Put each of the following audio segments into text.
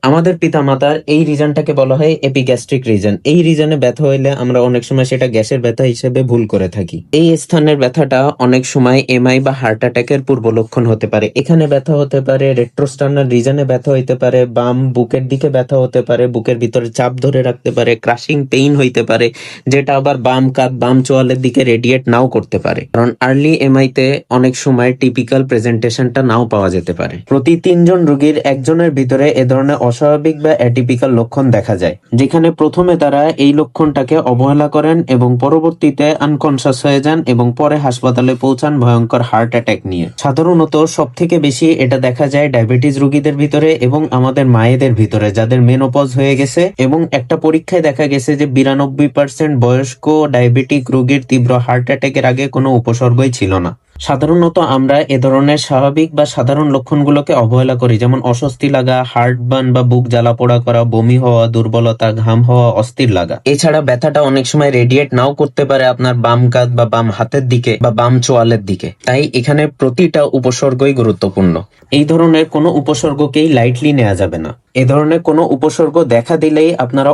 আমাদের পিতামাতার এই রিজনটাকে বলা হয় এপিগ্যাস্ট্রিক রিজন। এই রিজনে ব্যথা হইলে আমরা অনেক সময় সেটা গ্যাসের ব্যথা হিসেবে ভুল করে থাকি। এই স্থানের ব্যথাটা অনেক সময় এমআই বা হার্ট অ্যাটাকের পূর্ব লক্ষণ হতে পারে। এখানে ব্যথা হতে পারে, রেট্রোস্টার্নাল রিজনে ব্যথা হইতে পারে, বাম বুকের দিকে ব্যথা হতে পারে, বুকের ভিতরে চাপ ধরে রাখতে পারে, ক্রাশিং পেইন হইতে পারে, যেটা আবার বাম কাঁধ বাম চোয়ালের দিকে রেডিয়েট নাও করতে পারে। কারণ আর্লি এমআইতে অনেক সময় টিপিক্যাল প্রেজেন্টেশনটা নাও পাওয়া যেতে পারে। প্রতি ৩ জন রোগীর একজনের ভিতরে এ ধরনের অস্বাভাবিক বা অ্যাটিপিক্যাল লক্ষণ দেখা যায়, যেখানে প্রথমে তারা এই লক্ষণটাকে অবহেলা করেন এবং পরবর্তীতে আনকনসাস হয়ে যান এবং পরে হাসপাতালে পৌঁছান ভয়ঙ্কর হার্ট অ্যাটাক নিয়ে। সাধারণত সব থেকে বেশি এটা দেখা যায় ডায়াবেটিস রোগীদের ভিতরে এবং আমাদের মায়েদের ভিতরে যাদের মেনোপজ হয়ে গেছে, এবং একটা পরীক্ষায় দেখা গেছে যে 92% বয়স্ক ডায়াবেটিক রোগীর তীব্র হার্ট অ্যাটাকের আগে কোনো উপসর্গই ছিল না। সাধারণত আমরা এ ধরনের স্বাভাবিক বা সাধারণ লক্ষণগুলোকে অবহেলা করি, যেমন অস্বস্তি লাগা, হার্ট বার্ন বা বুক জ্বালাপোড়া করা, বমি হওয়া, দুর্বলতা, ঘাম হওয়া, অস্থির লাগা। এছাড়া ব্যথাটা অনেক সময় রেডিয়েট নাও করতে পারে আপনার বাম কাঁধ বা বাম হাতের দিকে বা বাম চোয়ালের দিকে। তাই এখানে প্রতিটা উপসর্গই গুরুত্বপূর্ণ। এই ধরনের কোনো উপসর্গকেই লাইটলি নেওয়া যাবে না। এ ধরনের কোনো উপসর্গ দেখা দিলেই আপনারা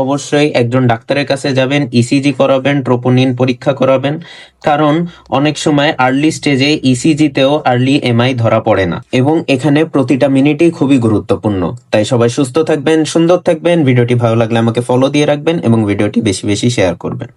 অবশ্যই একজন ডাক্তারের কাছে যাবেন, ইসিজি করাবেন, ট্রোপোনিন পরীক্ষা করাবেন। কারণ অনেক সময় আর্লি স্টেজে ইসিজিতেও আর্লি এমআই ধরা পড়ে না, এবং এখানে প্রতিটা মিনিটই খুবই গুরুত্বপূর্ণ। তাই সবাই সুস্থ থাকবেন, সুন্দর থাকবেন। ভিডিওটি ভালো লাগলে আমাকে ফলো দিয়ে রাখবেন এবং ভিডিওটি বেশি বেশি শেয়ার করবেন।